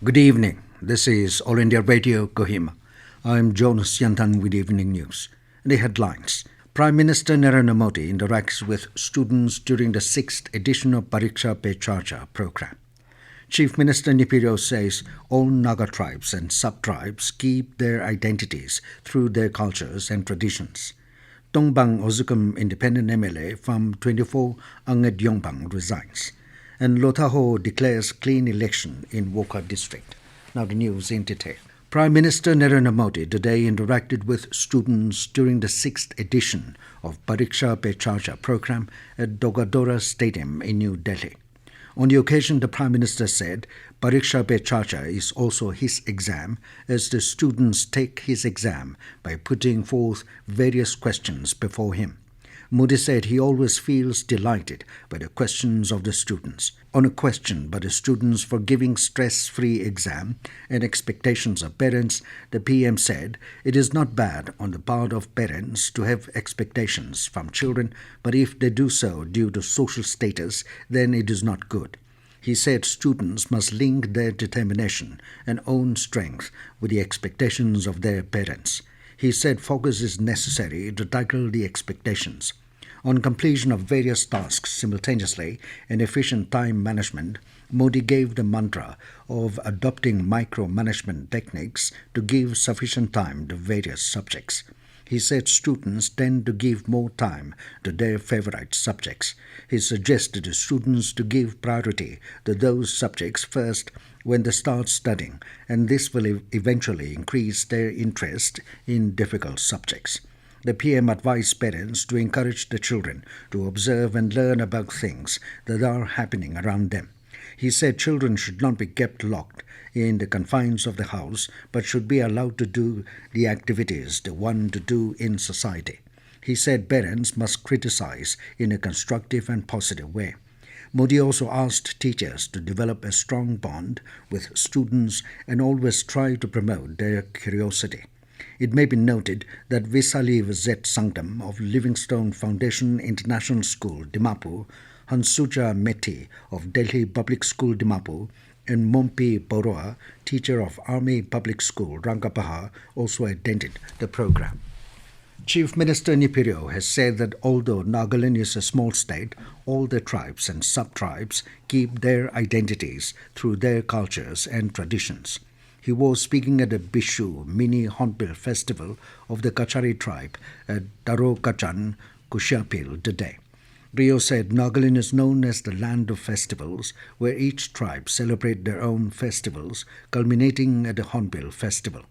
Good evening. This is All India Radio, Kohima. I'm Jonas Yantan with Evening News. The headlines. Prime Minister Narendra Modi interacts with students during the 6th edition of Pariksha Pe Charcha program. Chief Minister Neiphiu Rio says all Naga tribes and sub-tribes keep their identities through their cultures and traditions. Tongpang Ozukum independent MLA from 24 Angetyongpang resigns. And Lotha Hoho declares clean election in Wokha district. Now the news in detail. Prime Minister Narendra Modi today interacted with students during the 6th edition of Pariksha Pe Charcha program at Dogadora Stadium in New Delhi. On the occasion, the Prime Minister said Pariksha Pe Charcha is also his exam, as the students take his exam by putting forth various questions before him. Modi said he always feels delighted by the questions of the students. On a question by the students for giving stress-free exam and expectations of parents, the PM said it is not bad on the part of parents to have expectations from children, but if they do so due to social status, then it is not good. He said students must link their determination and own strength with the expectations of their parents. He said focus is necessary to tackle the expectations. On completion of various tasks simultaneously and efficient time management, Modi gave the mantra of adopting micromanagement techniques to give sufficient time to various subjects. He said students tend to give more time to their favorite subjects. He suggested the students to give priority to those subjects first when they start studying, and this will eventually increase their interest in difficult subjects. The PM advised parents to encourage the children to observe and learn about things that are happening around them. He said children should not be kept locked in the confines of the house, but should be allowed to do the activities they want to do in society. He said parents must criticize in a constructive and positive way. Modi also asked teachers to develop a strong bond with students and always try to promote their curiosity. It may be noted that Visaliv Z. Sanctum of Livingstone Foundation International School, Dimapur, Hansuja Meti of Delhi Public School, Dimapur, and Mompi Boroa, teacher of Army Public School, Rangapahar, also attended the program. Chief Minister Neiphiu Rio has said that although Nagaland is a small state, all the tribes and sub-tribes keep their identities through their cultures and traditions. He was speaking at the Bishu Mini Hornbill Festival of the Kachari tribe at Daro Kachan, Kushiapil today. Rio said Nagaland is known as the land of festivals, where each tribe celebrate their own festivals, culminating at the Hornbill Festival.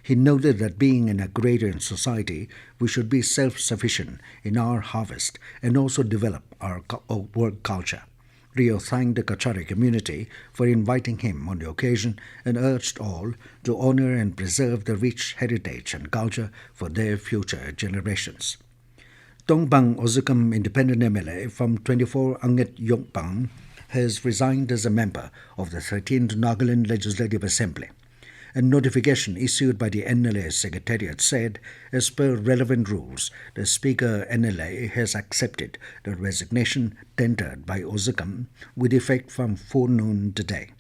He noted that being an agrarian society, we should be self-sufficient in our harvest and also develop our work culture. Rio thanked the Kachari community for inviting him on the occasion and urged all to honor and preserve the rich heritage and culture for their future generations. Tongpang Ozukum independent MLA from 24 Angetyongpang has resigned as a member of the 13th Nagaland Legislative Assembly. A notification issued by the NLA Secretariat said, as per relevant rules, the Speaker NLA has accepted the resignation tendered by Ozukum with effect from forenoon today.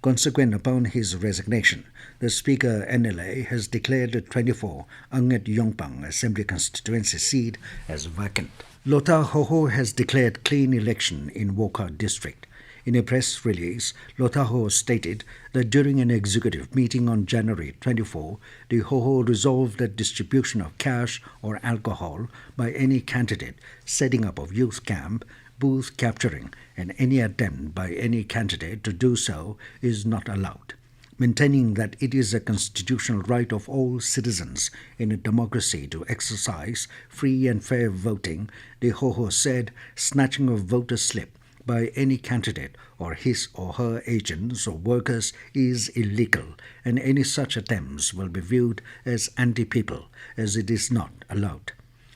Consequent upon his resignation, the Speaker NLA has declared the 24 Angetyongpang Assembly constituency seat as vacant. Lotha Hoho has declared clean election in Wokha district. In a press release, Lotha Hoho stated that during an executive meeting on January 24, the Hoho resolved that distribution of cash or alcohol by any candidate, setting up of youth camp, booth capturing, and any attempt by any candidate to do so is not allowed. Maintaining that it is a constitutional right of all citizens in a democracy to exercise free and fair voting, the Hoho said snatching of voter slip by any candidate or his or her agents or workers is illegal, and any such attempts will be viewed as anti-people, as it is not allowed.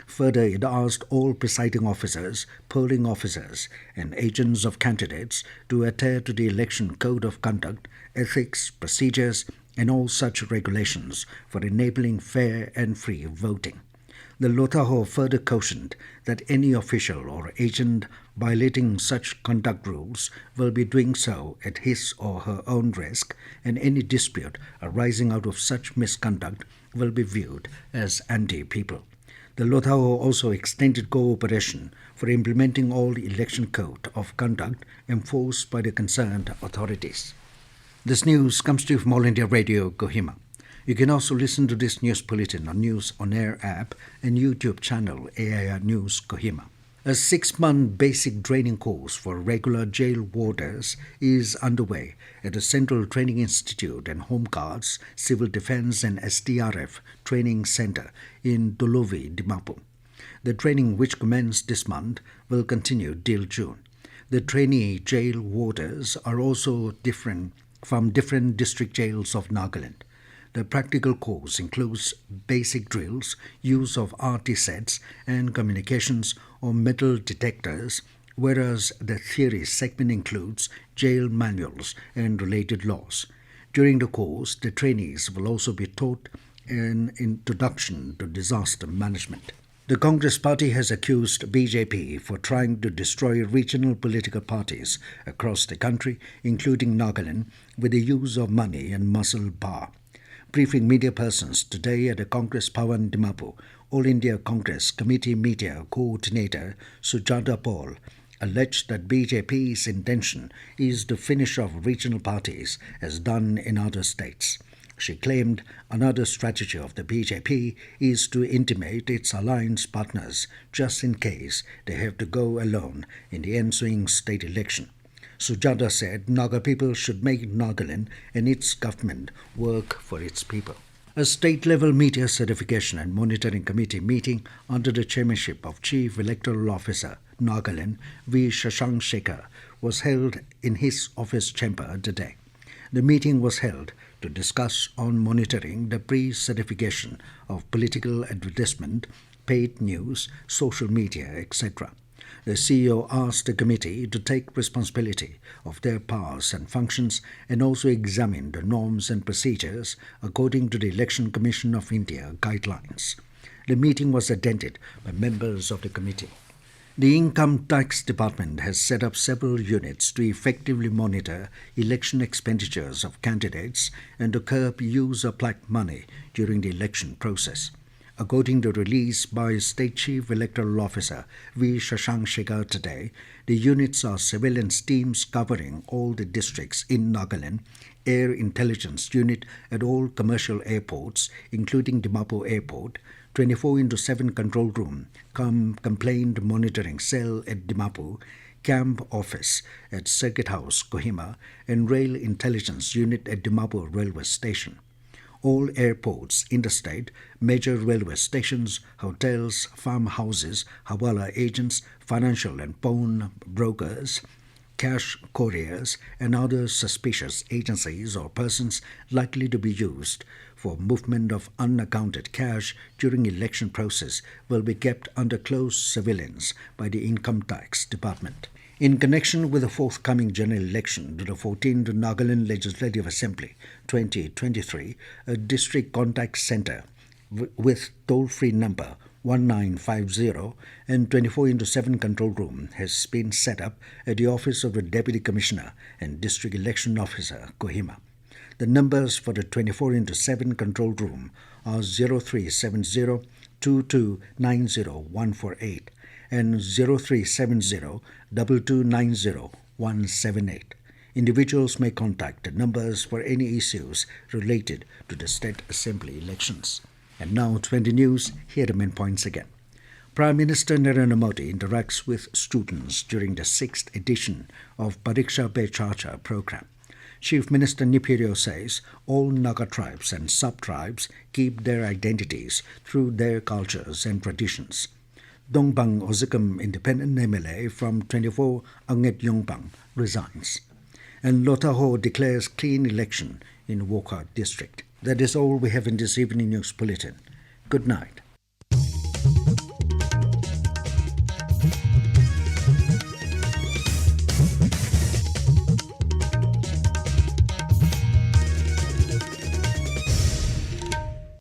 Further, it asked all presiding officers, polling officers, and agents of candidates to adhere to the election code of conduct, ethics, procedures, and all such regulations for enabling fair and free voting. The Lotha Hoho further cautioned that any official or agent violating such conduct rules will be doing so at his or her own risk, and any dispute arising out of such misconduct will be viewed as anti-people. The Lotha Hoho also extended cooperation for implementing all the election code of conduct enforced by the concerned authorities. This news comes to you from All India Radio, Kohima. You can also listen to this news bulletin on News On Air app and YouTube channel AIR News Kohima. A 6-month basic training course for regular jail warders is underway at the Central Training Institute and Home Guards, Civil Defence and SDRF Training Centre in Dolovi, Dimapur. The training, which commenced this month, will continue till June. The trainee jail warders are also different from different district jails of Nagaland. The practical course includes basic drills, use of RT sets and communications or metal detectors, whereas the theory segment includes jail manuals and related laws. During the course, the trainees will also be taught an introduction to disaster management. The Congress Party has accused BJP for trying to destroy regional political parties across the country, including Nagaland, with the use of money and muscle power. Briefing media persons today at the Congress Bhavan, Dimapur, All India Congress Committee Media Coordinator Sujata Paul alleged that BJP's intention is to finish off regional parties as done in other states. She claimed another strategy of the BJP is to intimidate its alliance partners just in case they have to go alone in the ensuing state election. Sujata said Naga people should make Nagaland and its government work for its people. A state-level media certification and monitoring committee meeting under the chairmanship of Chief Electoral Officer, Nagaland, V. Shashank was held in his office chamber today. The meeting was held to discuss on monitoring the pre-certification of political advertisement, paid news, social media, etc. The CEO asked the committee to take responsibility of their powers and functions and also examine the norms and procedures according to the Election Commission of India guidelines. The meeting was attended by members of the committee. The Income Tax Department has set up several units to effectively monitor election expenditures of candidates and to curb use of black money during the election process. According to release by State Chief Electoral Officer V. Shashank today, the units are surveillance teams covering all the districts in Nagaland, Air Intelligence Unit at all commercial airports, including Dimapur Airport, 24/7 control room, complaint monitoring cell at Dimapur, camp office at Circuit House, Kohima, and Rail Intelligence Unit at Dimapur Railway Station. All airports, interstate, major railway stations, hotels, farmhouses, hawala agents, financial and pawn brokers, cash couriers, and other suspicious agencies or persons likely to be used for movement of unaccounted cash during election process will be kept under close surveillance by the Income Tax Department. In connection with the forthcoming general election to the 14th Nagaland Legislative Assembly 2023, a district contact centre with toll-free number 1950 and 24/7 control room has been set up at the office of the Deputy Commissioner and District Election Officer, Kohima. The numbers for the 24/7 control room are 0370 2290 148 and 0370 2290 178. Individuals may contact the numbers for any issues related to the state assembly elections. And now 20 news, here are the main points again. Prime Minister Narendra Modi interacts with students during the 6th edition of Pariksha Pe Charcha program. Chief Minister Neiphiu Rio says all Naga tribes and sub-tribes keep their identities through their cultures and traditions. Tongpang Ozukum independent MLA from 24 Angetyongpang resigns. And Lotha Hoho declares clean election in Wokha district. That is all we have in this evening news bulletin. Good night.